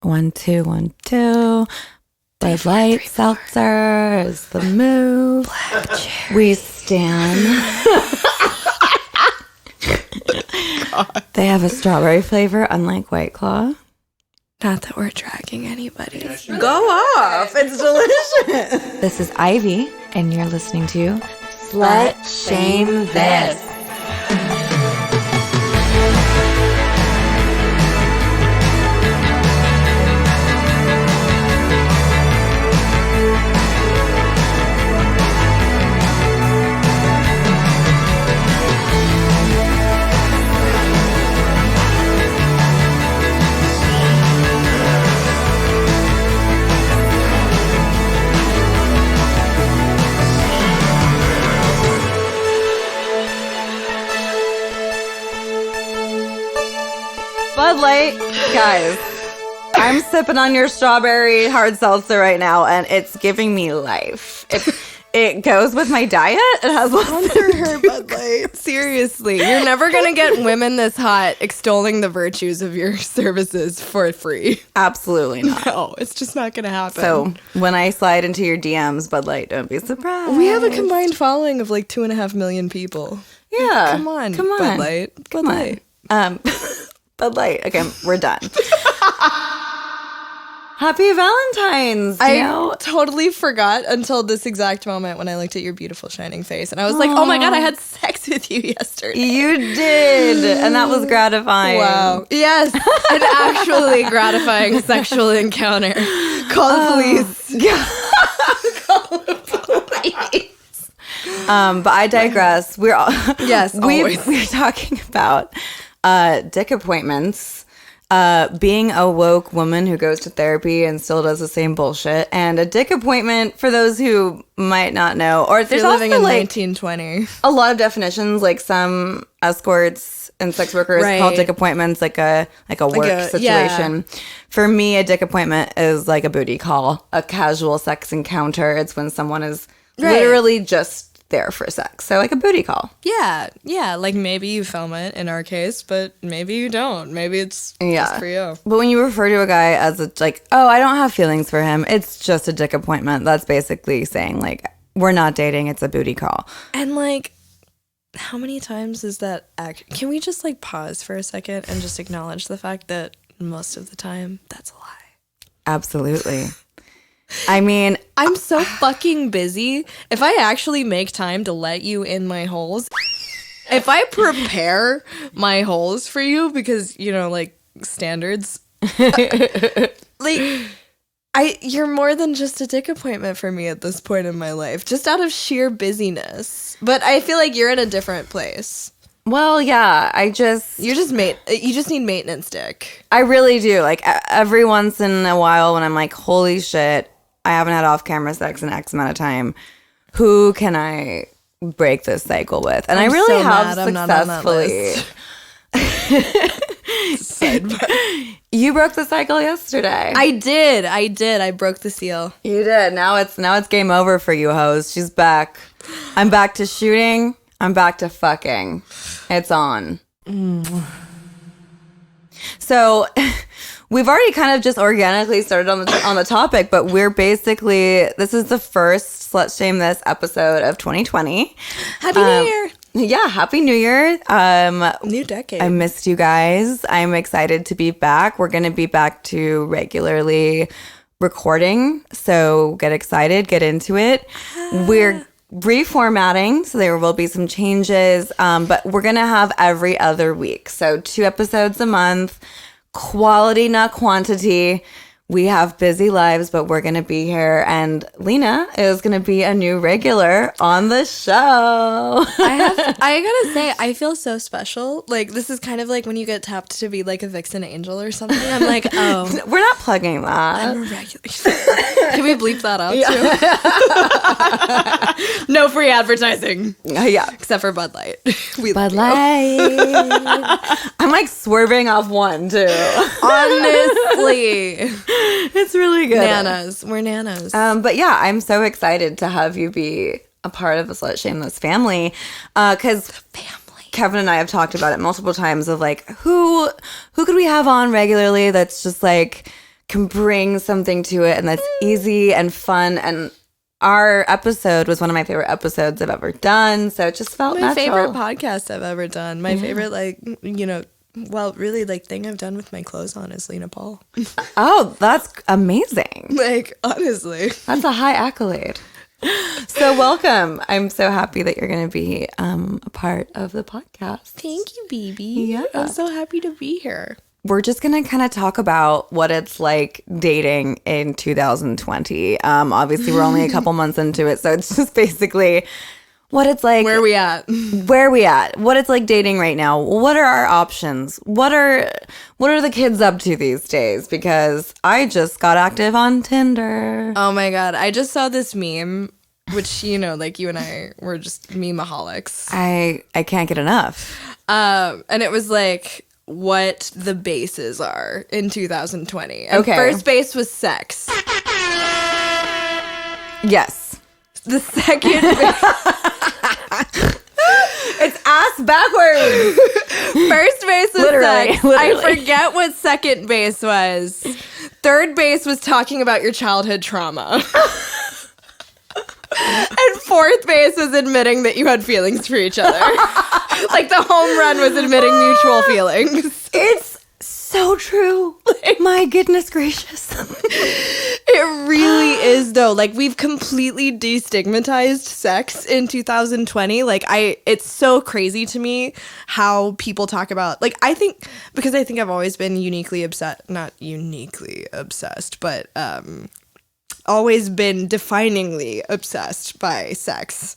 1, 2, 1, 2. Bud Light seltzer is the move. We stand. They have a strawberry flavor, unlike White Claw. Not that we're dragging anybody. Go off. It's delicious. This is Ivy, and you're listening to Slut Shame This. Bud Light, guys, I'm sipping on your strawberry hard seltzer right now, and it's giving me life. It goes with my diet. It has Sponsor her, Bud Light. Seriously, you're never gonna get women this hot extolling the virtues of your services for free. Absolutely not. No, it's just not gonna happen. So when I slide into your DMs, Bud Light, don't be surprised. We have a combined following of like 2.5 million people. Yeah, come on, Bud Light. Come on. Bud Light. Okay, we're done. Happy Valentine's. I totally forgot until this exact moment when I looked at your beautiful shining face, and I was like, oh my God, I had sex with you yesterday. You did, and that was gratifying. Wow. Yes, an actually gratifying sexual encounter. Call the police. Call the police. But I digress. We're talking about dick appointments, being a woke woman who goes to therapy and still does the same bullshit, and a dick appointment, for those who might not know, or if you're living in 1920, a lot of definitions, like some escorts and sex workers call dick appointments like a work situation. Yeah. For me, a dick appointment is like a booty call, a casual sex encounter. It's when someone is literally just there for sex. So like a booty call. Yeah. Like maybe you film it in our case, but maybe you don't. Maybe it's just for you. But when you refer to a guy as I don't have feelings for him, it's just a dick appointment. That's basically saying like, we're not dating. It's a booty call. And like, how many times is that can we just like pause for a second and just acknowledge the fact that most of the time that's a lie? Absolutely. I mean, I'm so fucking busy. If I actually make time to let you in my holes, if I prepare my holes for you, because, you know, like standards, you're more than just a dick appointment for me at this point in my life, just out of sheer busyness. But I feel like you're in a different place. Well, yeah, you just need maintenance dick. I really do. Like every once in a while when I'm like, holy shit, I haven't had off-camera sex in X amount of time. Who can I break this cycle with? And I really have successfully. You broke the cycle yesterday. I did. I broke the seal. You did. Now it's game over for you, hoes. She's back. I'm back to shooting. I'm back to fucking. It's on. So we've already kind of just organically started on the topic, but this is the first Slut Shame This episode of 2020. Happy New Year. Yeah, Happy New Year. New decade. I missed you guys. I'm excited to be back. We're going to be back to regularly recording, so get excited, get into it. We're reformatting, so there will be some changes, but we're going to have every other week. So 2 episodes a month. Quality, not quantity. We have busy lives, but we're going to be here. And Lena is going to be a new regular on the show. I gotta say, I feel so special. Like, this is kind of like when you get tapped to be like a vixen angel or something. I'm like, oh. We're not plugging that. I'm a regular. Can we bleep that out too? No free advertising. Yeah. Except for Bud Light. Bud Light. I'm like swerving off one too. Honestly. It's really good. Nanas. We're nanas. But yeah, I'm so excited to have you be a part of the Slut Shameless family. Because Kevin and I have talked about it multiple times of like, who could we have on regularly that's just like can bring something to it and that's easy and fun. And our episode was one of my favorite episodes I've ever done. So it just felt My natural. favorite podcast I've ever done. My favorite, like, really, like, thing I've done with my clothes on is Lena Paul. Oh, that's amazing. Like, honestly. That's a high accolade. So welcome. I'm so happy that you're going to be a part of the podcast. Thank you, baby. Yeah. I'm so happy to be here. We're just going to kind of talk about what it's like dating in 2020. Obviously, we're only a couple months into it, so it's just basically what it's like. Where are we at? Where are we at? What it's like dating right now. What are our options? What are the kids up to these days? Because I just got active on Tinder. Oh my God. I just saw this meme, which, like you and I were just meme-aholics. I can't get enough. And it was like what the bases are in 2020. And Okay. first base was sex. Yes. The second base, It's ass backwards. first base was Literally, sex. literally. I forget what second base was. Third base was talking about your childhood trauma. And fourth base was admitting that you had feelings for each other. Like the home run was admitting mutual feelings. It's so true. My goodness gracious. It really is though. Like we've completely destigmatized sex in 2020. Like it's so crazy to me how people talk about, like, I think I've always been not uniquely obsessed, but always been definingly obsessed by sex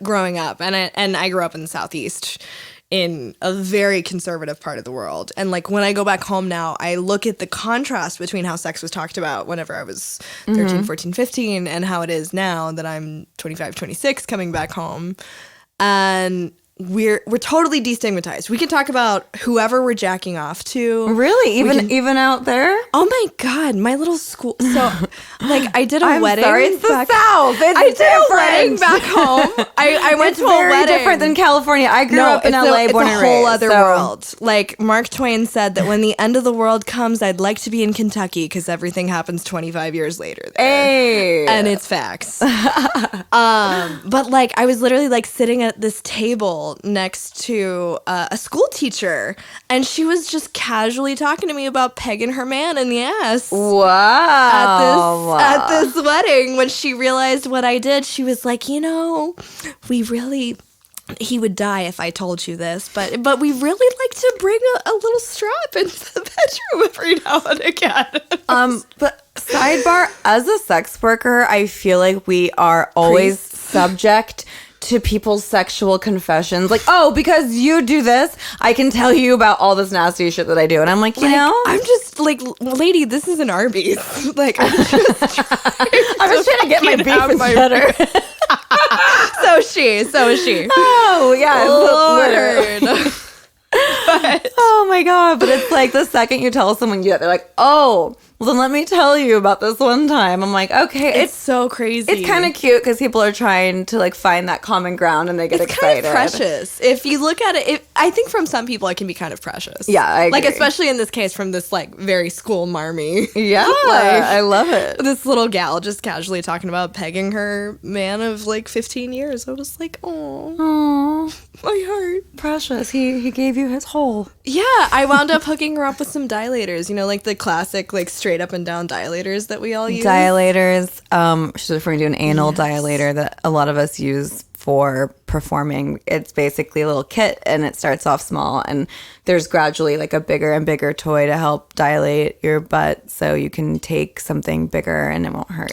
growing up. And I grew up in the Southeast in a very conservative part of the world. And like when I go back home now, I look at the contrast between how sex was talked about whenever I was 13, 14, 15 and how it is now that I'm 25, 26 coming back home. And we're totally destigmatized. We can talk about whoever we're jacking off to. Really? Even out there? Oh my God, my little school. So, like, I did a I'm wedding. sorry, it's the back, South. It's I did a wedding different. back home. I went It's to a very wedding. different than California. I grew up in LA, born and It's a raised. whole other so- world. Like Mark Twain said that when the end of the world comes, I'd like to be in Kentucky because everything happens 25 years later there. Hey. And it's facts. But like I was literally like sitting at this table next to a school teacher, and she was just casually talking to me about pegging her man in the ass. Wow. At this wedding, when she realized what I did, she was like, he would die if I told you this, but we really like to bring a little strap into the bedroom every now and again. But sidebar, as a sex worker, I feel like we are always subject to people's sexual confessions. Like, oh, because you do this, I can tell you about all this nasty shit that I do. And I'm like, I'm just like, lady, this is an Arby's. Like, I'm just trying to get my beef better. So is she. Oh, yeah. Lord. But Oh my God. But it's like the second you tell someone you do that, they're like, oh, well, then let me tell you about this one time. I'm like, okay, it's so crazy. It's kind of cute because people are trying to like find that common ground and they get excited. Kind of precious. If you look at it, I think from some people it can be kind of precious. Yeah, I agree. Like especially in this case from this like very school marmy. Yeah, Like, I love it. This little gal just casually talking about pegging her man of like 15 years. I was like, oh, Oh, my heart. precious. He gave you his whole. Yeah, I wound up hooking her up with some dilators. Like the classic like straight up and down dilators that we all use. Dilators. She's referring to an anal dilator that a lot of us use for performing. It's basically a little kit and it starts off small and there's gradually like a bigger and bigger toy to help dilate your butt so you can take something bigger and it won't hurt.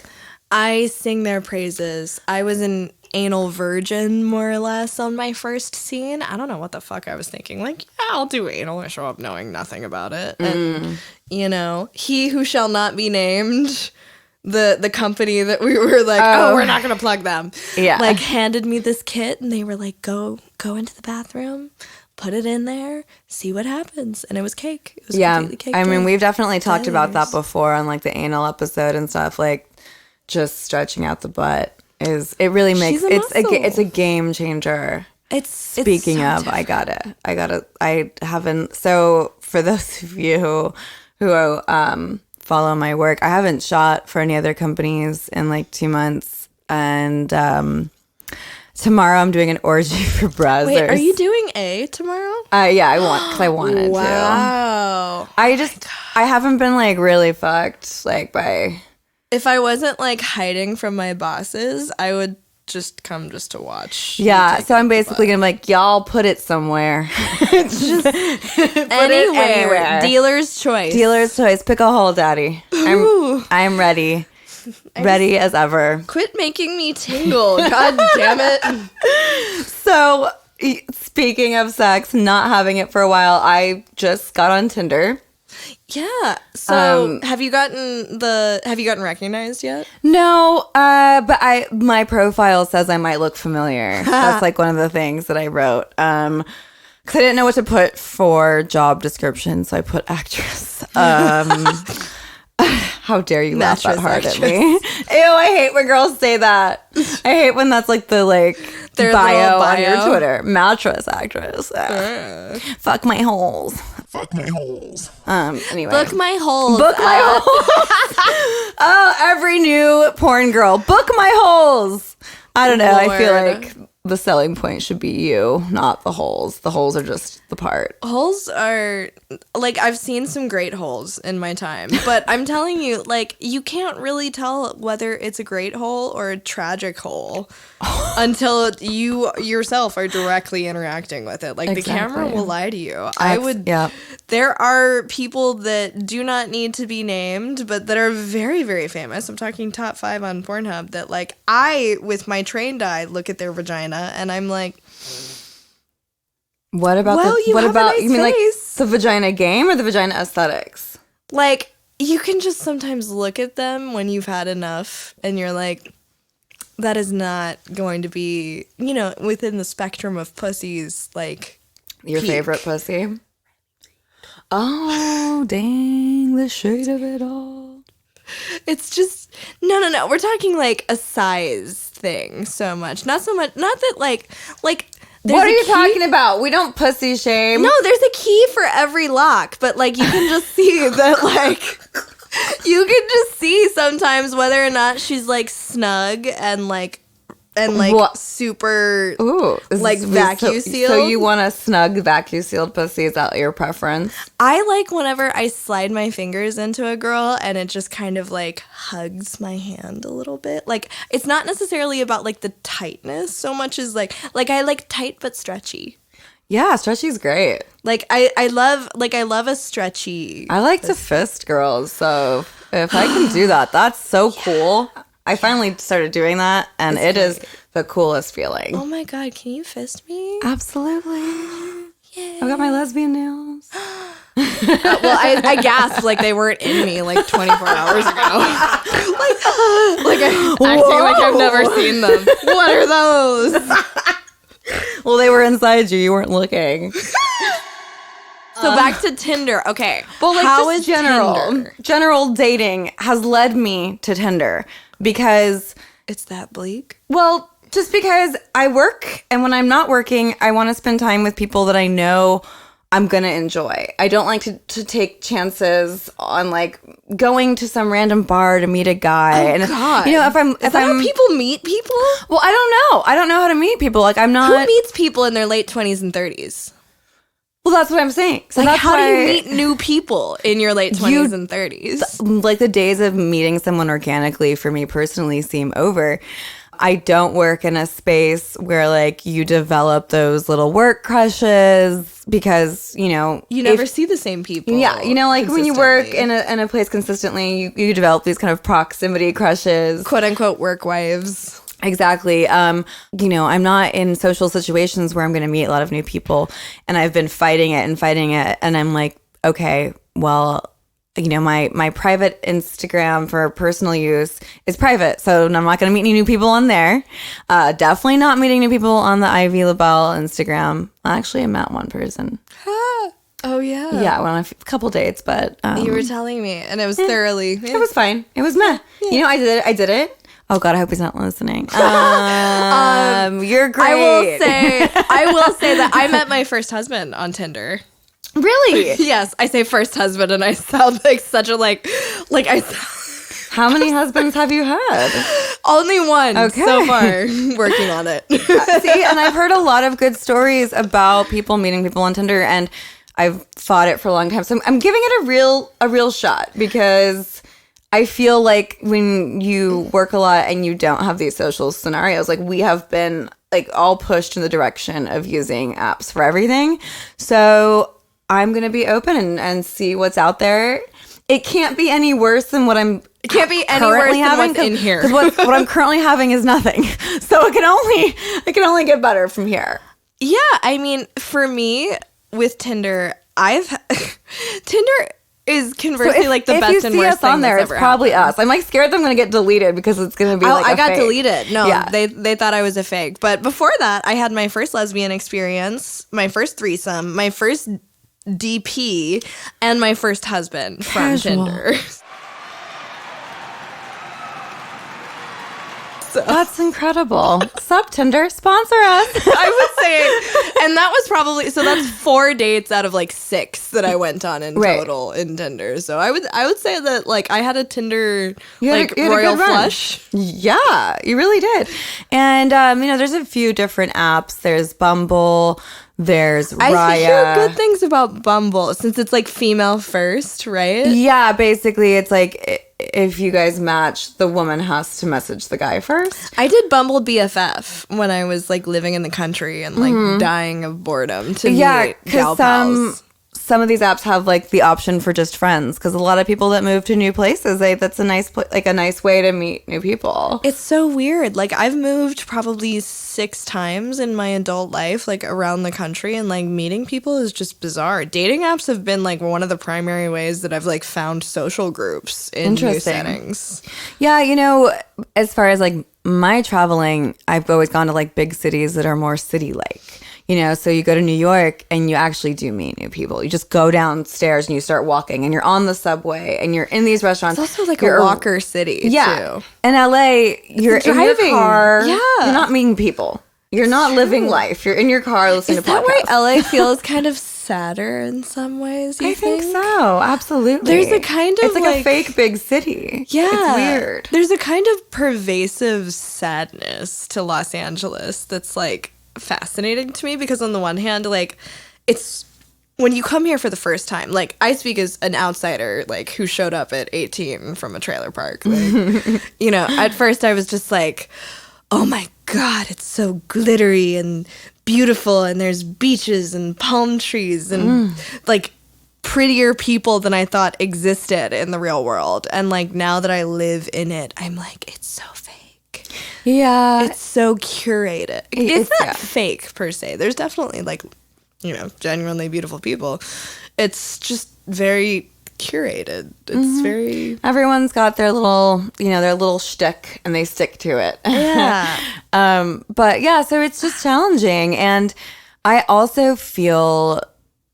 I sing their praises. I was an anal virgin, more or less, on my first scene. I don't know what the fuck I was thinking. Like, yeah, I'll do anal. I show up knowing nothing about it. And, he who shall not be named, the company that we were like, oh, we're not going to plug them. Yeah. Like, handed me this kit, and they were like, go into the bathroom, put it in there, see what happens. And it was cake. It was completely cake. I mean, we've definitely talked about that dilators. before on like the anal episode and stuff. Like, just stretching out the butt it really makes She's a muscle. it's a game changer. Speaking so of, I haven't. So for those of you who follow my work. I haven't shot for any other companies in like 2 months. And tomorrow I'm doing an orgy for browsers. Wait, are you doing A tomorrow? Yeah, because I wanted to. Wow. I haven't been like really fucked like by. If I wasn't like hiding from my bosses, I would just come just to watch. Yeah, so I'm basically gonna be like, y'all put it somewhere. Just put it anywhere. Dealer's choice. Dealer's choice. Pick a hole, daddy. I'm ready. Ready as ever. Quit making me tingle. God damn it. So, speaking of sex, not having it for a while, I just got on Tinder. Yeah. So, have you gotten recognized yet? No, but my profile says I might look familiar. That's like one of the things that I wrote. Because I didn't know what to put for job description, so I put actress. How dare you laugh that hard at me? Ew, I hate when girls say that. I hate when that's like the their bio on your Twitter. Mattress actress. Fuck my holes. Fuck my holes. Anyway. Book my holes. Book my holes. Oh, every new porn girl. Book my holes. I don't know. I feel like the selling point should be you, not the holes. The holes are just the part. Holes are, like, I've seen some great holes in my time, but I'm telling you, like, you can't really tell whether it's a great hole or a tragic hole until you yourself are directly interacting with it. Like, the camera will lie to you. There are people that do not need to be named, but that are very, very famous. I'm talking top 5 on Pornhub that, like, I, with my trained eye, look at their vagina and I'm like, what about you mean like the vagina game or the vagina aesthetics? Like, you can just sometimes look at them when you've had enough and you're like, that is not going to be, within the spectrum of pussies, like, your favorite pussy. Oh, dang, the shade of it all. It's just, no. We're talking like a size thing so much. Not that like what are you talking about? We don't pussy shame. No, there's a key for every lock, but like you can just see that like you can just see sometimes whether or not she's like snug and like super vacuum sealed. So you want a snug vacuum sealed pussy? Is that your preference? I like whenever I slide my fingers into a girl and it just kind of like hugs my hand a little bit. Like it's not necessarily about like the tightness so much as like I like tight but stretchy. Yeah, stretchy's great. Like I love a stretchy. I like to fist girls, so if I can do that, that's so cool. I finally started doing that, and it is the coolest feeling. Oh my God, can you fist me? Absolutely. Yeah. I've got my lesbian nails. Well, I gasped like they weren't in me like 24 hours ago. acting like I've never seen them. What are those? Well, they were inside you. You weren't looking. So back to Tinder. Okay. Well, like how just is Tinder? General dating has led me to Tinder because it's that bleak. Well, just because I work, and when I'm not working, I want to spend time with people that I know I'm going to enjoy. I don't like to take chances on like going to some random bar to meet a guy. Oh, and God. Is that how people meet people? Well, I don't know. I don't know how to meet people. Like I'm not. Who meets people in their late 20s and 30s? Well, that's what I'm saying. So like, that's how do you meet new people in your late 20s and 30s? Like the days of meeting someone organically for me personally seem over. I don't work in a space where like you develop those little work crushes because, you never see the same people. Yeah. Like when you work in a place consistently, you develop these kind of proximity crushes. Quote unquote work wives. Exactly. I'm not in social situations where I'm going to meet a lot of new people, and I've been fighting it. And I'm like, okay, well, my private Instagram for personal use is private. So I'm not going to meet any new people on there. Definitely not meeting new people on the Ivy LaBelle Instagram. Actually, I met one person. Oh, yeah. Yeah, I went on a couple dates, but... you were telling me, and it was thoroughly... It was fine. It was meh. Yeah. I did it. Oh God, I hope he's not listening. You're great. I will say that I met my first husband on Tinder. Really? Yes, I say first husband, and I sound like such a like I. How many husbands have you had? Only one Okay. so far. Working on it. See, and I've heard a lot of good stories about people meeting people on Tinder, and I've fought it for a long time. So I'm giving it a real shot, because I feel like when you work a lot and you don't have these social scenarios, like we have been like all pushed in the direction of using apps for everything. So I'm going to be open and see what's out there. It can't be any worse than what I'm It can't be any worse currently than having, what's in here. 'cause what I'm currently having is nothing. So it can only get better from here. Yeah, I mean, for me with Tinder, Tinder is conversely like the best and worst thing that's ever happened. If you see us on there, it's probably us. I'm like scared that I'm going to get deleted because it's going to be like I got fake. deleted. No, Yeah. they thought I was a fake. But before that, I had my first lesbian experience, my first threesome, my first DP, and my first husband from Tinder. That's incredible. Sup, Tinder? Sponsor us. I would say, and that was probably, so that's 4 dates out of like 6 that I went on in total in Tinder. So I would say that like I had a Tinder You had a royal good run. flush. Yeah, you really did. And, there's a few different apps. There's Bumble. There's Raya. I hear good things about Bumble since it's like female first, right? Yeah, basically it's like if you guys match, the woman has to message the guy first. I did Bumble BFF when I was like living in the country and like dying of boredom to meet gal pals. Some of these apps have like the option for just friends, because a lot of people that move to new places, that's a nice a nice way to meet new people. It's so weird. Like I've moved probably 6 times in my adult life, like around the country, and like meeting people is just bizarre. Dating apps have been like one of the primary ways that I've like found social groups in new settings. Yeah, as far as like my traveling, I've always gone to like big cities that are more city-like. So you go to New York and you actually do meet new people. You just go downstairs and you start walking, and you're on the subway and you're in these restaurants. It's also like a walker city, too. In LA, you're in your car. Yeah. You're not meeting people. You're not living life. You're in your car listening to podcasts. Is that why LA feels kind of sadder in some ways, I think so. Absolutely. There's a kind of it's like a fake big city. Yeah. It's weird. There's a kind of pervasive sadness to Los Angeles that's like fascinating to me, because on the one hand, like, it's when you come here for the first time, like I speak as an outsider, like who showed up at 18 from a trailer park, like, at first I was just like, oh my god, it's so glittery and beautiful, and there's beaches and palm trees and like prettier people than I thought existed in the real world. And like now that I live in it, I'm like, it's so fake. Yeah. It's so curated. It's not fake per se. There's definitely like, genuinely beautiful people. It's just very curated. It's very... Everyone's got their little shtick, and they stick to it. Yeah. But yeah, so it's just challenging. And I also feel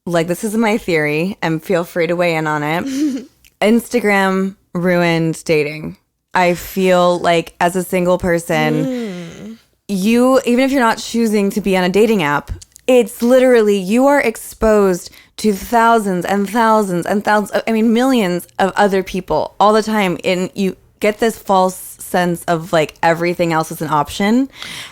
like, this is my theory, and feel free to weigh in on it. Instagram ruined dating. I feel like as a single person, even if you're not choosing to be on a dating app, it's literally, you are exposed to thousands and thousands and thousands, millions of other people all the time. And you get this false sense of like everything else is an option.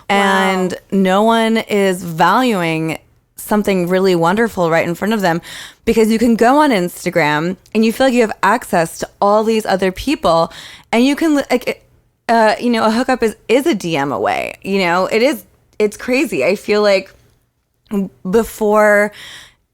And no one is valuing something really wonderful right in front of them, because you can go on Instagram and you feel like you have access to all these other people, and you can like a hookup is a DM away. It's crazy. I feel like before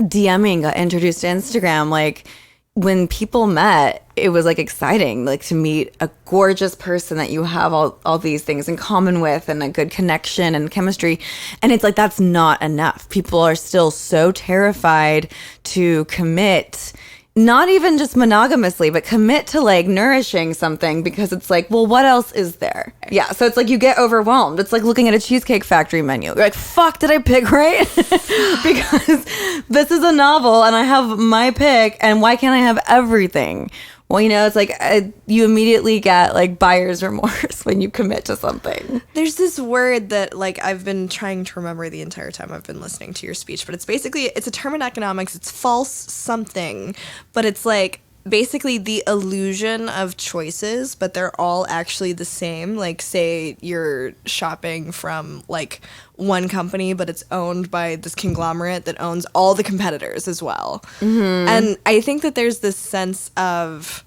DMing got introduced to Instagram, like when people met, it was like exciting, like to meet a gorgeous person that you have all these things in common with, and a good connection and chemistry. And it's like, that's not enough. People are still so terrified to commit, not even just monogamously, but commit to like nourishing something, because it's like, well, what else is there? Yeah. So it's like you get overwhelmed. It's like looking at a Cheesecake Factory menu. You're like, fuck, did I pick right? Because this is a novel and I have my pick, and why can't I have everything? Well, it's like you immediately get like buyer's remorse when you commit to something. There's this word that like I've been trying to remember the entire time I've been listening to your speech, but it's a term in economics. It's false something, but it's like basically the illusion of choices, but they're all actually the same. Like, say you're shopping from like one company, but it's owned by this conglomerate that owns all the competitors as well. And I think that there's this sense of,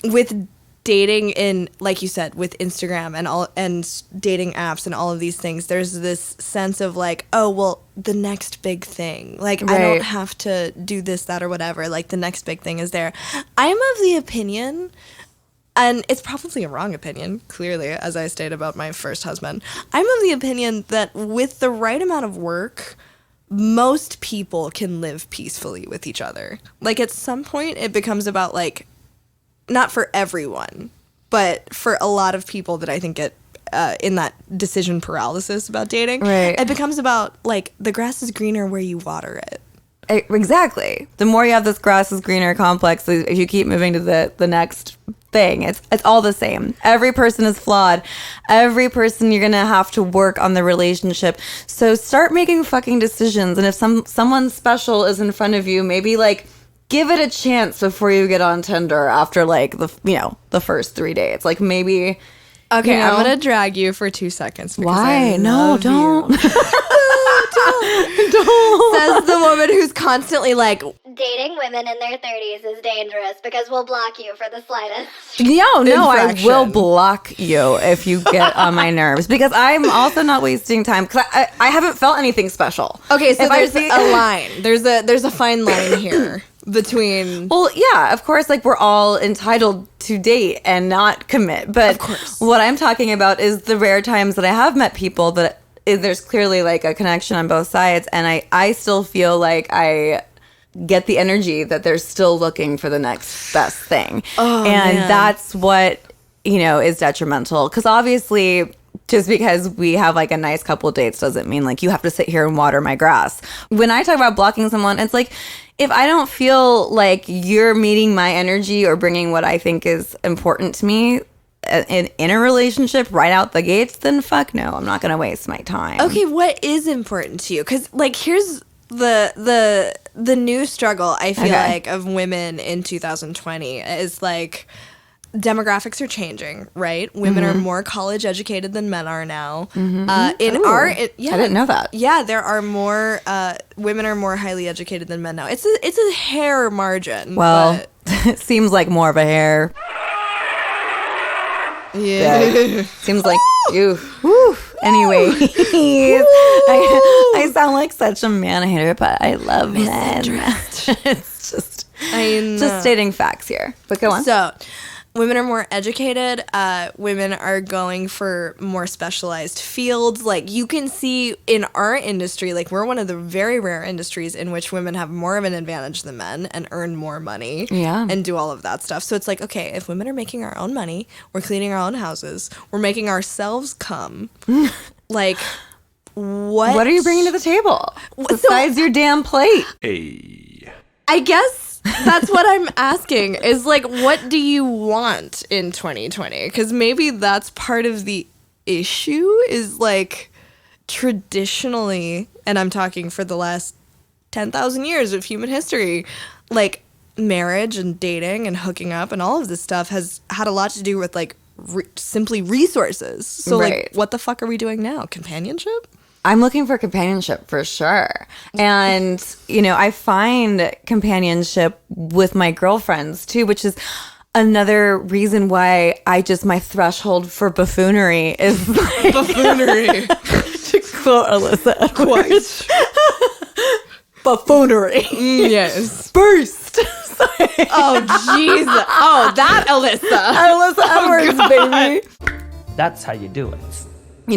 with dating in, like you said, with Instagram and dating apps and all of these things, there's this sense of like, oh, well, the next big thing. Like, I don't have to do this, that, or whatever. Like, the next big thing is there. I'm of the opinion, and it's probably a wrong opinion, clearly, as I stated about my first husband. I'm of the opinion that with the right amount of work, most people can live peacefully with each other. Like, at some point, it becomes about like, not for everyone, but for a lot of people that I think get in that decision paralysis about dating, it becomes about like the grass is greener where you water it. Exactly. The more you have this grass is greener complex, if you keep moving to the next thing, it's all the same. Every person is flawed. Every person, you're gonna have to work on the relationship. So start making fucking decisions. And if someone special is in front of you, maybe like give it a chance before you get on Tinder after like the first 3 days. Like maybe. Okay, I'm gonna drag you for 2 seconds. Why? No, don't. Don't. Says the woman who's constantly like, dating women in their 30s is dangerous because we'll block you for the slightest. No, I will block you if you get on my nerves, because I'm also not wasting time, because I haven't felt anything special. Okay, so there's a line. There's a fine line here between. Well, yeah, of course, like we're all entitled to date and not commit, but of course, what I'm talking about is the rare times that I have met people that there's clearly like a connection on both sides, and I still feel like I get the energy that they're still looking for the next best thing. That's what is detrimental, because obviously just because we have like a nice couple dates doesn't mean like you have to sit here and water my grass. When I talk about blocking someone, it's like, if I don't feel like you're meeting my energy or bringing what I think is important to me in a relationship right out the gates, then fuck no, I'm not gonna waste my time. Okay, what is important to you? Because like, here's the new struggle I feel like of women in 2020 is like, demographics are changing, right? Women are more college educated than men are now. I didn't know that. Yeah, there are more women are more highly educated than men now. It's a hair margin. Well, it seems like more of a hair. Yeah. Seems like you. Anyway, I sound like such a man hater, but I love men. It's just stating facts here. But go on. So, women are more educated. Women are going for more specialized fields. Like, you can see in our industry, like, we're one of the very rare industries in which women have more of an advantage than men and earn more money and do all of that stuff. So it's like, okay, if women are making our own money, we're cleaning our own houses, we're making ourselves come, like, what are you bringing to the table besides your damn plate? Hey. I guess that's what I'm asking, is like, what do you want in 2020? Because maybe that's part of the issue, is like, traditionally, and I'm talking for the last 10,000 years of human history, like, marriage and dating and hooking up and all of this stuff has had a lot to do with like simply resources. So like, what the fuck are we doing now? Companionship? I'm looking for companionship for sure. And, I find companionship with my girlfriends too, which is another reason why my threshold for buffoonery is like, buffoonery. To quote Alyssa Edwards. Buffoonery. Yes. Burst. Oh, jeez. Oh, that Alyssa Edwards, baby. That's how you do it.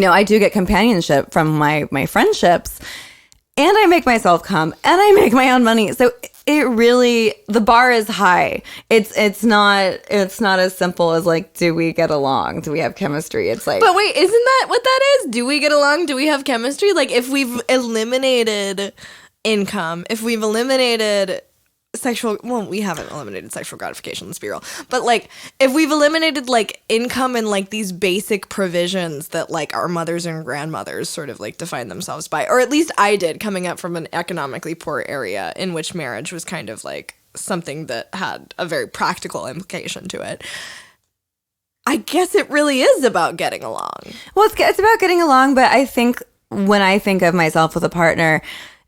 I do get companionship from my friendships, and I make myself come, and I make my own money. So it really, the bar is high. It's not as simple as like, do we get along? Do we have chemistry? It's like, but wait, isn't that what that is? Do we get along? Do we have chemistry? Like, if we've eliminated income, if we've eliminated we haven't eliminated sexual gratification, let's be real. But like, if we've eliminated like income and like these basic provisions that like our mothers and grandmothers sort of like define themselves by, or at least I did, coming up from an economically poor area in which marriage was kind of like something that had a very practical implication to it. I guess it really is about getting along. Well, it's about getting along, but I think when I think of myself with a partner,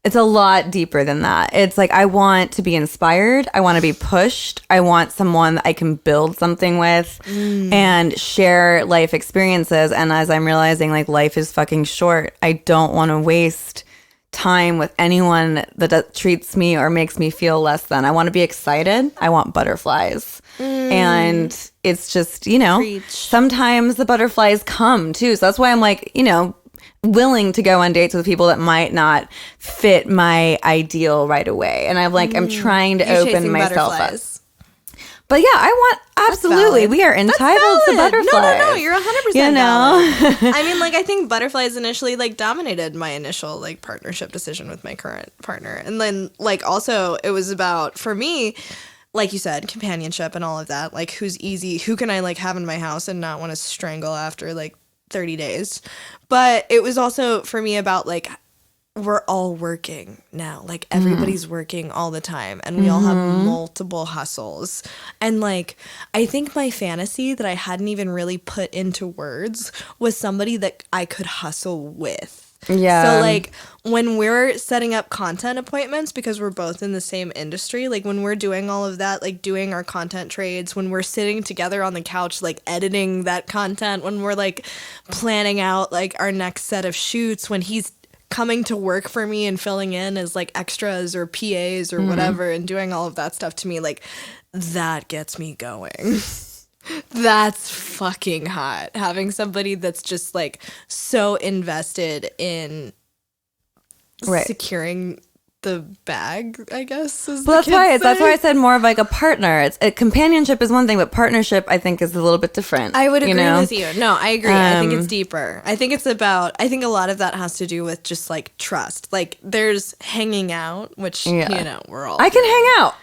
it's a lot deeper than that. It's like I want to be inspired. I want to be pushed. I want someone that I can build something with and share life experiences. And as I'm realizing, like, life is fucking short. I don't want to waste time with anyone that treats me or makes me feel less than. I want to be excited. I want butterflies. And it's just, you know, Preach. Sometimes the butterflies come too. So that's why I'm like, you know, willing to go on dates with people that might not fit my ideal right away. And I'm trying to open myself up. But yeah, I want, absolutely, we are entitled to butterflies. No, you're 100% you know? valid. I mean, like, I think butterflies initially, like, dominated my initial, like, partnership decision with my current partner. And then, like, also, it was about, for me, like you said, companionship and all of that. Like, who can I, like, have in my house and not want to strangle after, like, 30 days. But it was also, for me, about, like, we're all working now. Like, everybody's working all the time, and we all have multiple hustles. And, like, I think my fantasy that I hadn't even really put into words was somebody that I could hustle with. Yeah. So, like, when we're setting up content appointments, because we're both in the same industry, like, when we're doing all of that, like, doing our content trades, when we're sitting together on the couch, like, editing that content, when we're, like, planning out, like, our next set of shoots, when he's coming to work for me and filling in as, like, extras or PAs or whatever and doing all of that stuff to me, like, that gets me going. That's fucking hot. Having somebody that's just, like, so invested in securing the bag, I guess. Well, that's why I said more of like a partner. Companionship is one thing, but partnership, I think, is a little bit different. I would agree with you. No, I agree. I think it's deeper. I think a lot of that has to do with just, like, trust. Like, there's hanging out, which, you know, we're all. I can hang out.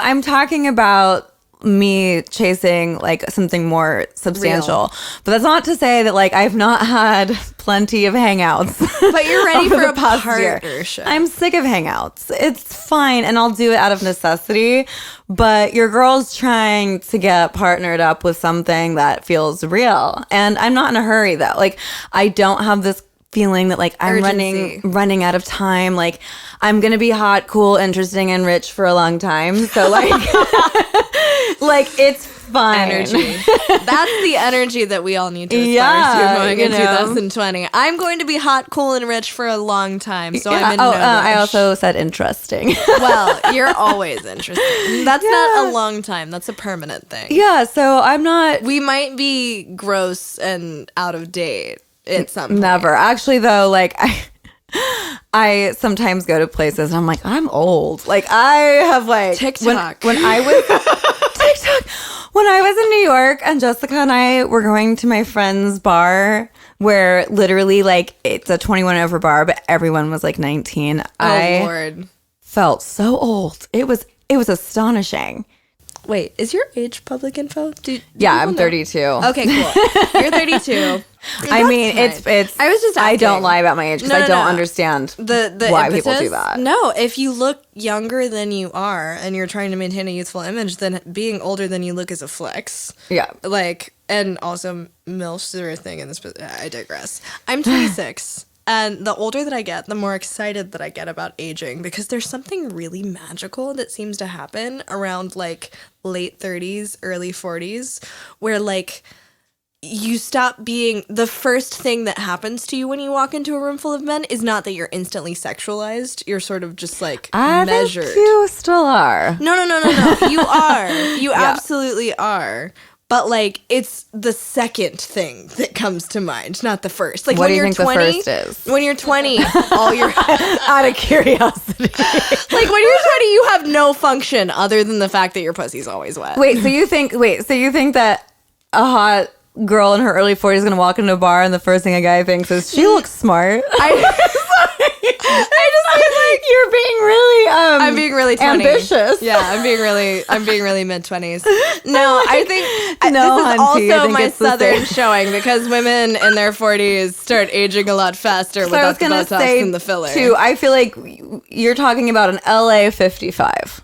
I'm talking about me chasing, like, something more substantial. Real. But that's not to say that, like, I've not had plenty of hangouts. But you're ready for a partnership. I'm sick of hangouts. It's fine, and I'll do it out of necessity. But your girl's trying to get partnered up with something that feels real. And I'm not in a hurry, though. Like, I don't have this feeling that, like, I'm running out of time. Like, I'm gonna be hot, cool, interesting, and rich for a long time. So, like, like, it's fine. Energy. That's the energy that we all need to aspire to going in 2020. I'm going to be hot, cool, and rich for a long time. So I'm in no rush. I also said interesting. Well, you're always interesting. That's not a long time. That's a permanent thing. Yeah. So I'm not. We might be gross and out of date. It's something. Never. Actually, though, like, I sometimes go to places and I'm like, I'm old. Like, I have, like, TikTok. When I was in New York and Jessica and I were going to my friend's bar where literally, like, it's a 21 over bar, but everyone was like 19. Lord. Felt so old. It was astonishing. Wait, is your age public info? I'm 32. Okay, cool. You're 32. I mean, it's. I was just asking. I don't lie about my age because I don't understand why people do that. No, if you look younger than you are and you're trying to maintain a youthful image, then being older than you look is a flex. Yeah. Like, and also MILFs are a thing in this. I digress. I'm 26. And the older that I get, the more excited that I get about aging, because there's something really magical that seems to happen around, like, late 30s, early 40s, where, like, you stop being the first thing that happens to you when you walk into a room full of men is not that you're instantly sexualized. You're sort of just, like, measured. I think you still are. No. You are. You absolutely are. But, like, it's the second thing that comes to mind, not the first. Like, what when do you you're think 20, the first is? When you're 20, all your out of curiosity. Like, when you're 20, you have no function other than the fact that your pussy's always wet. So you think that a hot girl in her early 40s is going to walk into a bar and the first thing a guy thinks is, she looks smart? I just mean, like, you're being really I'm being really 20. ambitious. Yeah, I'm being really mid-20s. No, I think No, this is hunty, I also think my it's the southern same. showing because women in their 40s start aging a lot faster So I was without the gonna Botox say and the filler. too. I feel like you're talking about an LA 55.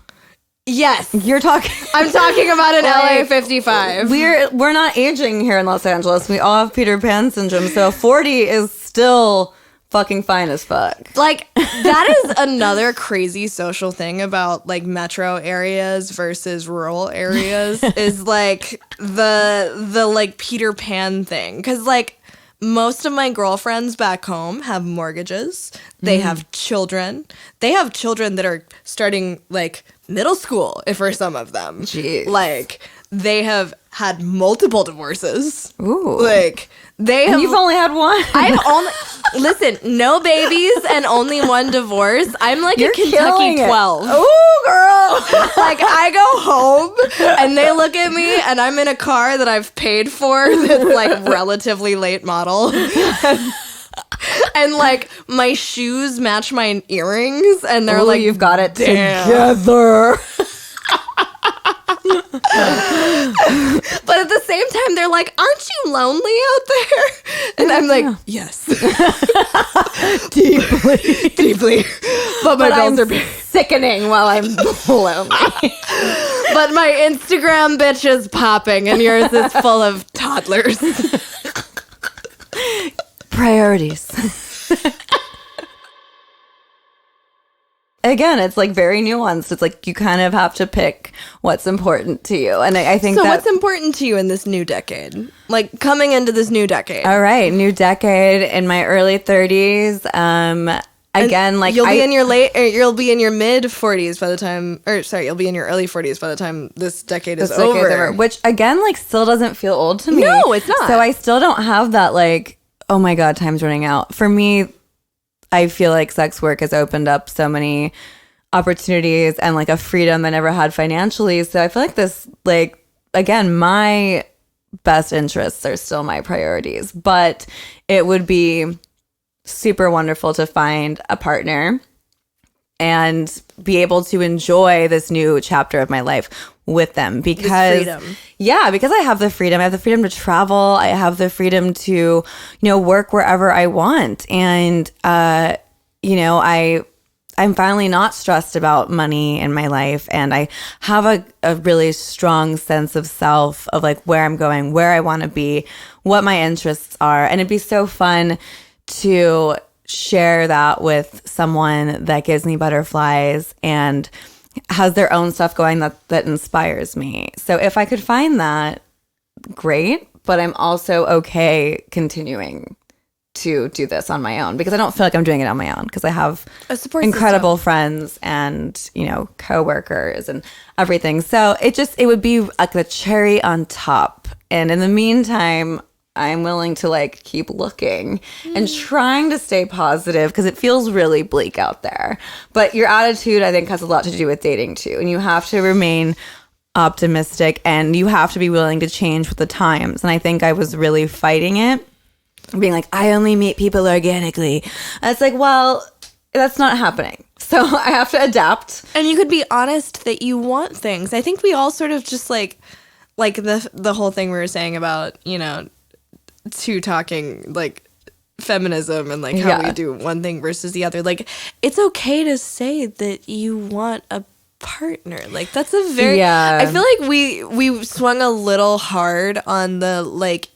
Yes. You're talking. I'm talking about an LA Like, 55. We're not aging here in Los Angeles. We all have Peter Pan syndrome. So 40 is still fucking fine as fuck. Like, that is another crazy social thing about like metro areas versus rural areas is like the like Peter Pan thing. Cause like most of my girlfriends back home have mortgages. They have children. They have children that are starting like middle school for some of them. Jeez. Like they have had multiple divorces. Ooh. Like they have. And you've only had one. I've only listen, no babies and only one divorce. I'm like You're a Kentucky killing it. 12. Ooh, girl. Like I go home and they look at me and I'm in a car that I've paid for that's like relatively late model. And like my shoes match my earrings and they're Ooh, like you've got it damn. together. But at the same time they're like, aren't you lonely out there? And I'm like, yes. Deeply. But my bills are paid. Sickening while I'm lonely. But my Instagram bitch is popping and yours is full of toddlers. Priorities. Again, it's like very nuanced. It's like you kind of have to pick what's important to you. And I think So that. what's important to you in this new decade? Like coming into this new decade? All right, new decade in my early 30s. Again, like you'll be in your mid 40s by the time, or sorry, you'll be in your early 40s by the time this decade is over. Which again, like still doesn't feel old to me. No, it's not. So I still don't have that like, oh my God, time's running out. For me, I feel like sex work has opened up so many opportunities and like a freedom I never had financially. So I feel like this, like, again, my best interests are still my priorities, but it would be super wonderful to find a partner and be able to enjoy this new chapter of my life with them because because I have the freedom. I have the freedom to travel. I have the freedom to, work wherever I want. And, I'm finally not stressed about money in my life. And I have a really strong sense of self, of like where I'm going, where I want to be, what my interests are. And it'd be so fun to share that with someone that gives me butterflies and has their own stuff going that inspires me. So if I could find that, great. But I'm also okay continuing to do this on my own because I don't feel like I'm doing it on my own because I have a support incredible system. Friends and, coworkers and everything. So it would be like the cherry on top. And in the meantime, I'm willing to like keep looking and trying to stay positive because it feels really bleak out there. But your attitude, I think, has a lot to do with dating too. And you have to remain optimistic and you have to be willing to change with the times. And I think I was really fighting it, being like, I only meet people organically. And it's like, well, that's not happening. So I have to adapt. And you could be honest that you want things. I think we all sort of just like the whole thing we were saying about, to talking like feminism and like how we do one thing versus the other. Like it's okay to say that you want a partner. Like that's a very I feel like we swung a little hard on the like,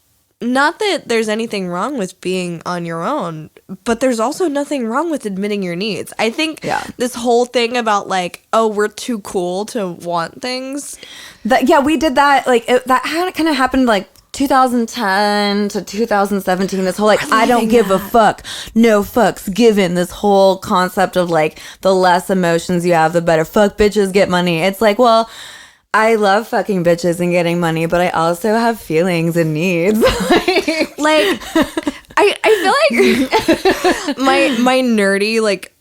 not that there's anything wrong with being on your own, but there's also nothing wrong with admitting your needs. I think this whole thing about like, oh, we're too cool to want things. We did that. Like that kind of happened like 2010 to 2017, this whole like I don't give a fuck, no fucks given, this whole concept of like the less emotions you have the better, fuck bitches, get money. It's like, well, I love fucking bitches and getting money, but I also have feelings and needs. I feel like my nerdy like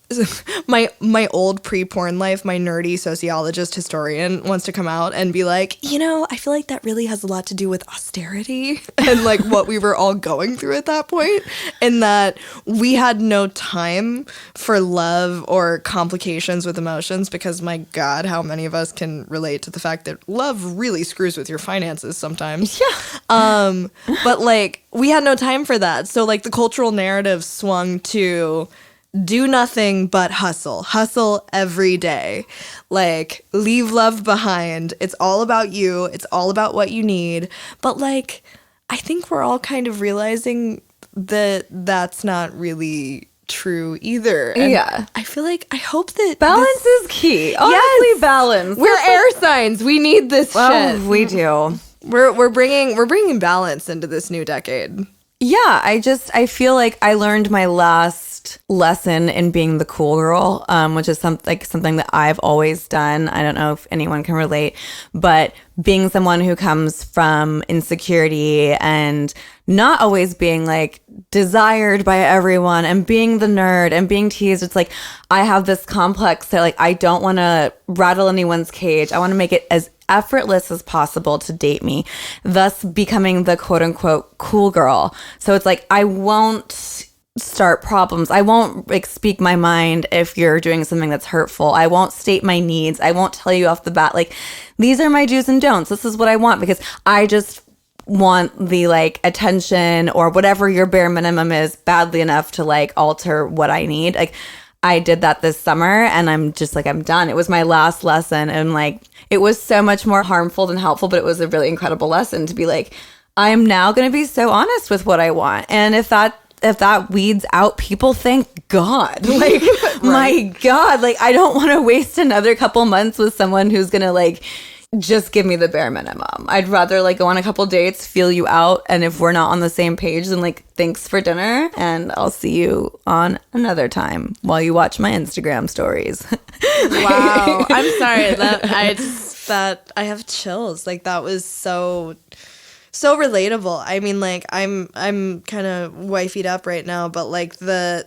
my old pre-porn life, my nerdy sociologist historian wants to come out and be like, I feel like that really has a lot to do with austerity and like what we were all going through at that point, and that we had no time for love or complications with emotions, because my God, how many of us can relate to the fact that love really screws with your finances sometimes. Yeah. But like we had no time for that. So like the cultural narrative swung to do nothing but hustle every day, like leave love behind. It's all about you. It's all about what you need. But like, I think we're all kind of realizing that that's not really true either. And Yeah. I feel like, I hope that Balance is key. Honestly, balance. we're air signs. We need this shit. We do. We're bringing balance into this new decade. Yeah, I feel like I learned my last lesson in being the cool girl, which is something that I've always done. I don't know if anyone can relate, but being someone who comes from insecurity and not always being like desired by everyone and being the nerd and being teased, it's like I have this complex that like I don't want to rattle anyone's cage. I want to make it as effortless as possible to date me, thus becoming the quote unquote cool girl. So it's like I won't start problems. I won't like speak my mind if you're doing something that's hurtful. I won't state my needs. I won't tell you off the bat like these are my do's and don'ts. This is what I want, because I just want the like attention or whatever your bare minimum is badly enough to like alter what I need. Like I did that this summer and I'm just like, I'm done. It was my last lesson, and like it was so much more harmful than helpful, but it was a really incredible lesson to be like, I'm now going to be so honest with what I want. And if that weeds out people, thank God. Like, Right. My God, like I don't want to waste another couple months with someone who's going to like just give me the bare minimum. I'd rather like go on a couple dates, feel you out, and if we're not on the same page, then like thanks for dinner, and I'll see you on another time while you watch my Instagram stories. Wow. I'm sorry that I have chills. Like that was so relatable. I mean, like I'm kind of wifeyed up right now, but like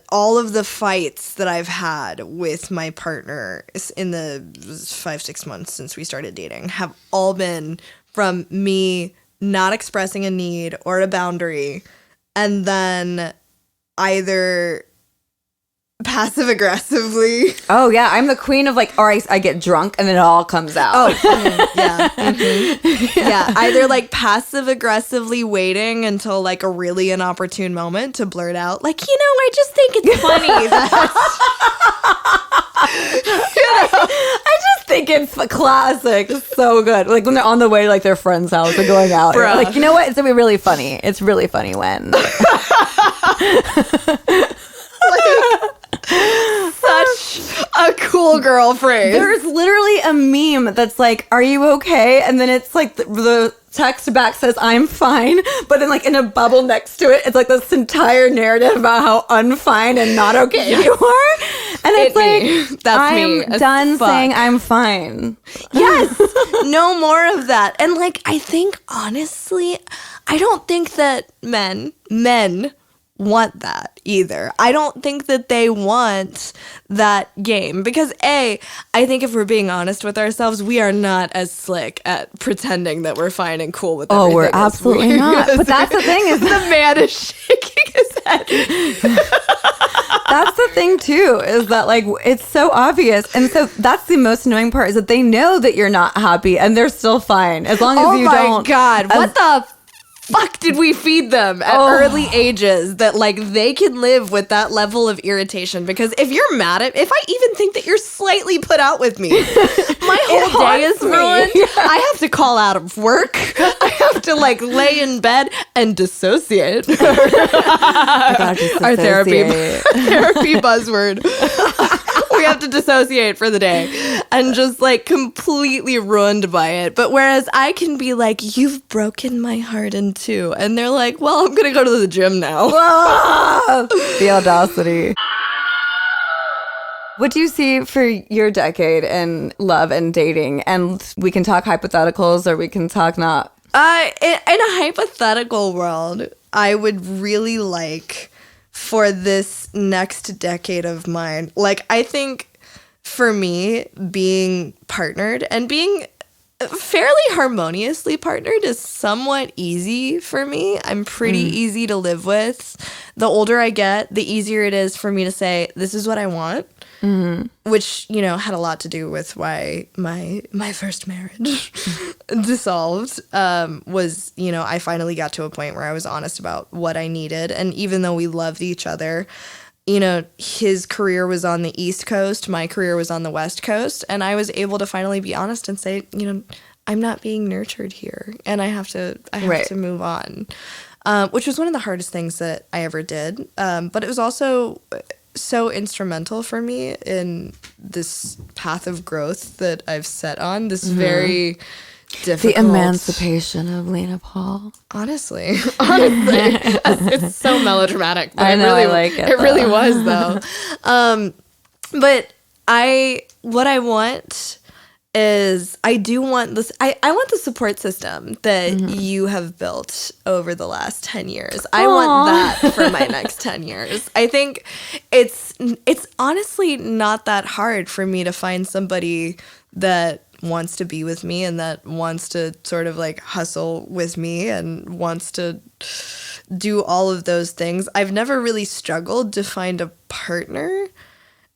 all of the fights that I've had with my partner in the 5-6 months since we started dating have all been from me not expressing a need or a boundary, and then either passive aggressively. Oh yeah, I'm the queen of like, or I get drunk and then it all comes out. Oh, yeah. Mm-hmm. Yeah, either like passive aggressively waiting until like a really inopportune moment to blurt out like, I just think it's funny that I just think it's classic. It's so good. Like when they're on the way to like their friend's house and going out. Bruh. Like, you know what? It's gonna be really funny. It's really funny when. such a cool girl phrase. There's literally a meme that's like, "Are you okay?" And then it's like the text back says, "I'm fine," but then like in a bubble next to it, it's like this entire narrative about how unfine and not okay you are. And it's like, That's I'm me as done fuck. saying I'm fine. Yes, no more of that. And like, I think honestly, I don't think that men want that either. I don't think that they want that game, because I think if we're being honest with ourselves, we are not as slick at pretending that we're fine and cool with everything. Oh, we're as absolutely we- not. But that's the thing is the man is shaking his head. that's the thing too, is that like it's so obvious. And so that's the most annoying part, is that they know that you're not happy and they're still fine as long as you don't. Oh my God, what the fuck did we feed them at early ages that like they can live with that level of irritation? Because if you're mad at, if I even think that you're slightly put out with me, my whole day is haunts me. ruined. Yeah. I have to call out of work. I have to like lay in bed and dissociate. Our therapy buzzword. We have to dissociate for the day and just like completely ruined by it. But whereas I can be like, you've broken my heart in two, and they're like, well, I'm gonna go to the gym now. The audacity. What do you see for your decade in love and dating? And we can talk hypotheticals or we can talk not. In a hypothetical world, I would really like for this next decade of mine. Like, I think for me, being partnered and being fairly harmoniously partnered is somewhat easy for me. I'm pretty easy to live with. The older I get, the easier it is for me to say, this is what I want. Which, you know, had a lot to do with why my first marriage dissolved. Was, you know, I finally got to a point where I was honest about what I needed. And even though we loved each other, you know, his career was on the East Coast, my career was on the West Coast, and I was able to finally be honest and say, you know, I'm not being nurtured here, and I have to move on, which was one of the hardest things that I ever did. But it was also so instrumental for me in this path of growth that I've set on. This very difficult. The emancipation of Lena Paul. Honestly, it's so melodramatic. But I know, I like it. It really was though. But what I want is I do want this. I want the support system that you have built over the last 10 years. I want that for my next 10 years. I think it's honestly not that hard for me to find somebody that wants to be with me and that wants to sort of like hustle with me and wants to do all of those things. I've never really struggled to find a partner.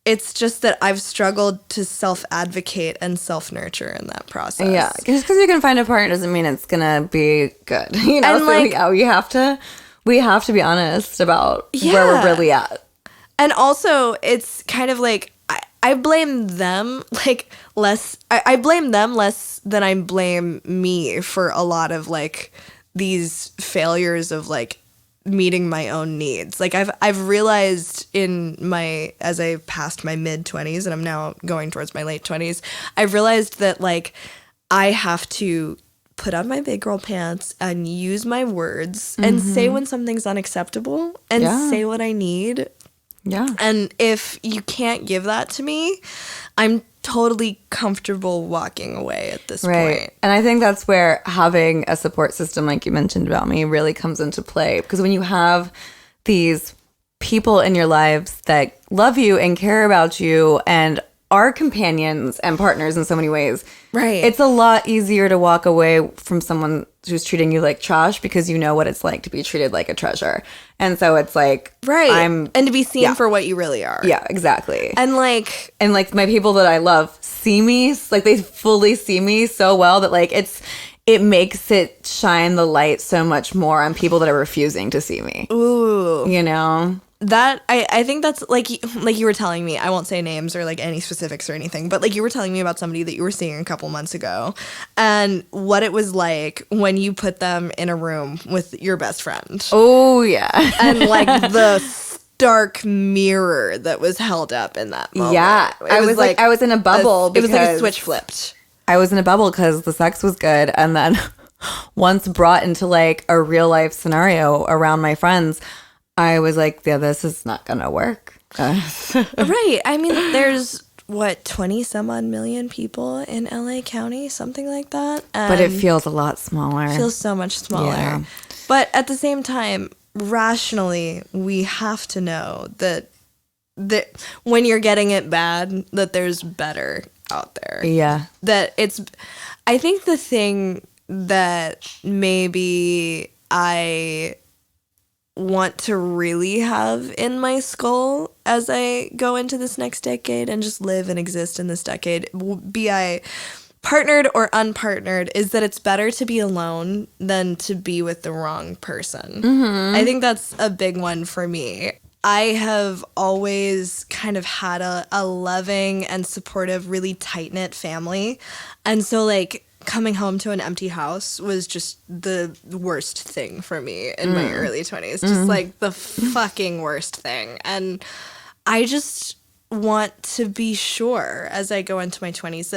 It's just that I've struggled to self-advocate and self-nurture in that process. Yeah, just because you can find a partner doesn't mean it's gonna be good. You know, and so like, we have to be honest about where we're really at. And also, it's kind of like I blame them like less. I blame them less than I blame me for a lot of like these failures of like meeting my own needs. Like I've realized as I passed my mid-20s and I'm now going towards my late 20s, I've realized that like I have to put on my big girl pants and use my words and say when something's unacceptable and say what I need. Yeah. And if you can't give that to me, I'm totally comfortable walking away at this point. And I think that's where having a support system, like you mentioned about me, really comes into play. Because when you have these people in your lives that love you and care about you and are companions and partners in so many ways, it's a lot easier to walk away from someone who's treating you like trash because you know what it's like to be treated like a treasure. And so it's like, and to be seen for what you really are. Yeah, exactly. And like my people that I love see me, like they fully see me so well that like it makes it shine the light so much more on people that are refusing to see me. Ooh. You know? That I think that's like you were telling me, I won't say names or like any specifics or anything, but like you were telling me about somebody that you were seeing a couple months ago and what it was like when you put them in a room with your best friend. Oh yeah. And like the stark mirror that was held up in that moment. Yeah. I was in a bubble it was like a switch flipped. I was in a bubble because the sex was good, and then once brought into like a real life scenario around my friends, I was like, yeah, this is not going to work. Right. I mean, there's, 20 some odd million people in LA County, something like that. And but it feels a lot smaller. It feels so much smaller. Yeah. But at the same time, rationally, we have to know that when you're getting it bad, that there's better out there. Yeah. I think the thing that maybe I want to really have in my skull as I go into this next decade and just live and exist in this decade, be I partnered or unpartnered, is that it's better to be alone than to be with the wrong person. I think that's a big one for me. I have always kind of had a loving and supportive, really tight-knit family. And so like coming home to an empty house was just the worst thing for me in my early 20s. Just like the fucking worst thing. And I just want to be sure as I go into my 20s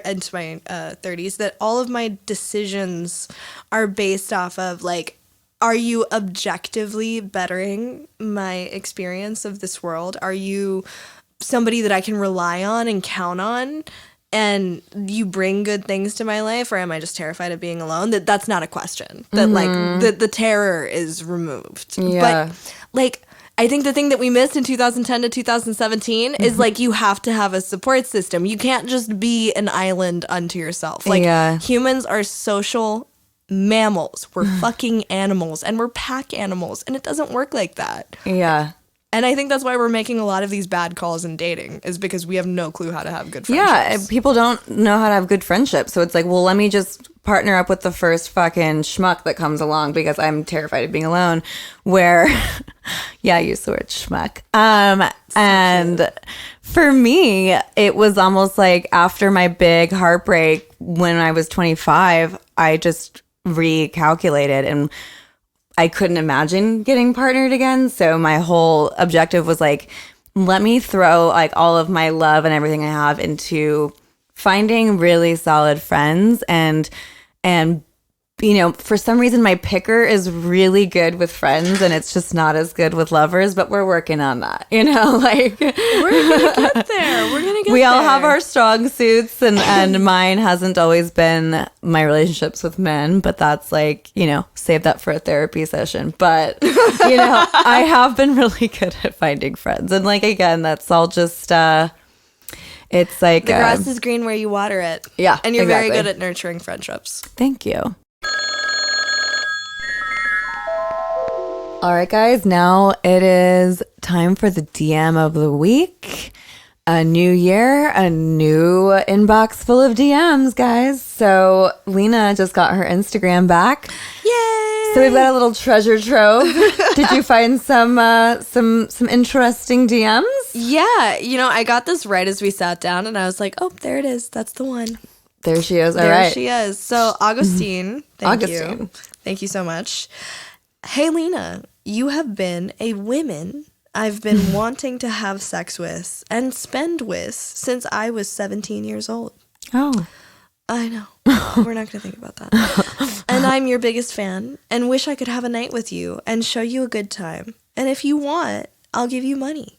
into my 30s that all of my decisions are based off of like, are you objectively bettering my experience of this world? Are you somebody that I can rely on and count on? And you bring good things to my life, or am I just terrified of being alone? That's not a question. That like the terror is removed. Yeah. But like I think the thing that we missed in 2010 to 2017 is like you have to have a support system. You can't just be an island unto yourself. Like humans are social mammals. We're fucking animals and we're pack animals, and it doesn't work like that. Yeah. And I think that's why we're making a lot of these bad calls in dating, is because we have no clue how to have good friendships. Yeah, people don't know how to have good friendships. So it's like, well, let me just partner up with the first fucking schmuck that comes along because I'm terrified of being alone. Where, yeah, I use the word schmuck. And for me, it was almost like after my big heartbreak when I was 25, I just recalculated and I couldn't imagine getting partnered again. So my whole objective was like, let me throw like all of my love and everything I have into finding really solid friends and you know, for some reason my picker is really good with friends and it's just not as good with lovers, but we're working on that, you know, like we're gonna get there. We all have our strong suits and mine hasn't always been my relationships with men, but that's like, you know, save that for a therapy session. But, you know, I have been really good at finding friends. And like, again, that's all just, it's like the grass is green where you water it. Yeah. And you're very good at nurturing friendships. Thank you. All right, guys, now it is time for the DM of the week. A new year, a new inbox full of DMs, guys. So Lena just got her Instagram back. Yay! So we've got a little treasure trove. Did you find some interesting DMs? Yeah, you know, I got this right as we sat down, and I was like, "Oh, there it is. That's the one." There she is. All there right. she is. So Augustine, thank you so much. Hey, Lena, you have been a woman I've been wanting to have sex with and spend with since I was 17 years old. Oh. I know. We're not going to think about that. And I'm your biggest fan and wish I could have a night with you and show you a good time. And if you want, I'll give you money.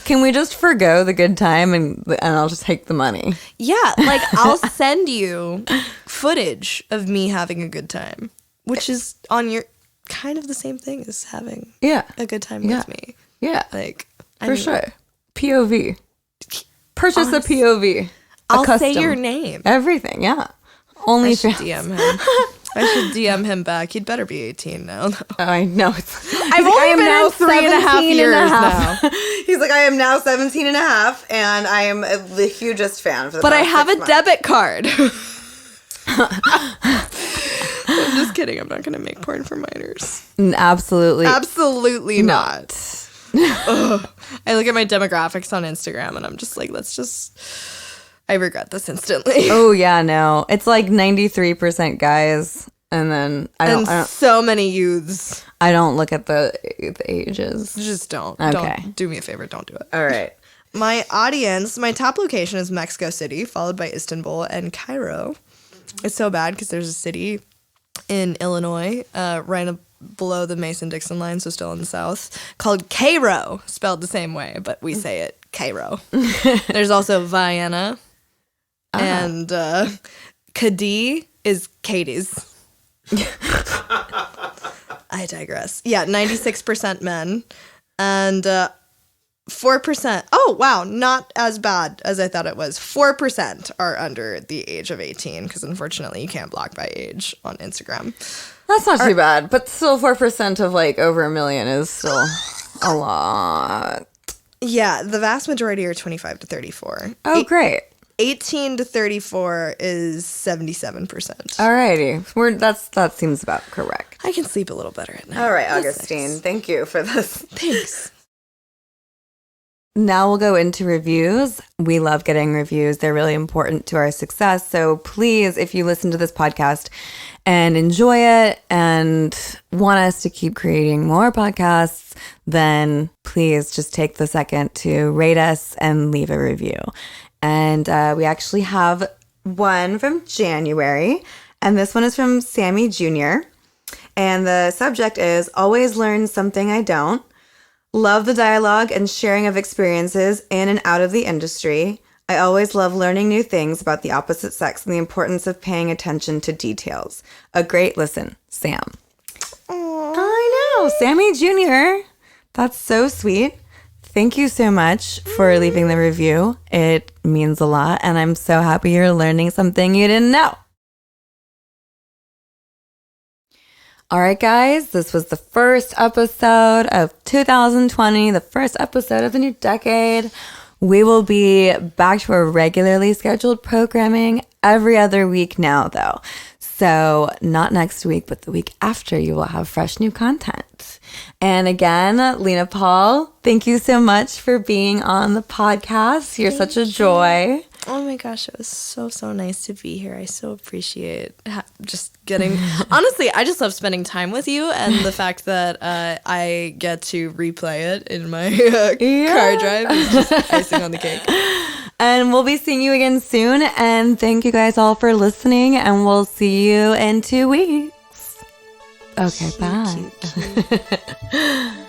Can we just forgo the good time and I'll just take the money? Yeah, like I'll send you footage of me having a good time, which is on your kind of the same thing as having a good time with me. Yeah. Like, for sure. POV. Purchase a POV. I'll say your name. Everything, yeah. Only I should DM him. I should DM him back. He'd better be 18 now. I know. I've only been in 3.5 years now. He's like, I am now 17 and a half, and I am the hugest fan for the But past I have 6 a months. debit card. I'm just kidding. I'm not going to make porn for minors. Absolutely not. Ugh. I look at my demographics on Instagram, and I'm just like, I regret this instantly. Oh, yeah, no. It's like 93% guys, and then I don't so many youths. I don't look at the ages. Just don't. Okay. Don't do me a favor. Don't do it. All right. My audience, my top location is Mexico City, followed by Istanbul and Cairo. It's so bad because there's a city in Illinois, right below the Mason-Dixon line, so still in the south, called Cairo, spelled the same way, but we say it Cairo. There's also Vienna, and Cadiz is Katie's. I digress. Yeah, 96% men, and 4%. Oh, wow, not as bad as I thought it was. 4% are under the age of 18, because unfortunately you can't block by age on Instagram. That's not too bad, but still 4% of like over 1 million is still a lot. Yeah, the vast majority are 25 to 34. Oh, great. 18 to 34 is 77%. Alrighty. That seems about correct. I can sleep a little better at night. All right, That's Augustine. nice. Thank you for this. Thanks. Now we'll go into reviews. We love getting reviews. They're really important to our success. So please, if you listen to this podcast and enjoy it and want us to keep creating more podcasts, then please just take the second to rate us and leave a review. And we actually have one from January, and this one is from Sammy Jr. And the subject is, always learn something I don't. Love the dialogue and sharing of experiences in and out of the industry. I always love learning new things about the opposite sex and the importance of paying attention to details. A great listen, Sam. Aww. I know, Sammy Jr. That's so sweet. Thank you so much for leaving the review. It means a lot, and I'm so happy you're learning something you didn't know. All right, guys, this was the first episode of 2020, the first episode of the new decade. We will be back to our regularly scheduled programming every other week now, though. So not next week, but the week after, you will have fresh new content. And again, Lena Paul, thank you so much for being on the podcast. You're such a joy. Oh my gosh, it was so nice to be here. I so appreciate just getting... Honestly, I just love spending time with you, and the fact that I get to replay it in my car drive is just icing on the cake. And we'll be seeing you again soon. And thank you guys all for listening, and we'll see you in 2 weeks. Okay, bye. Cute.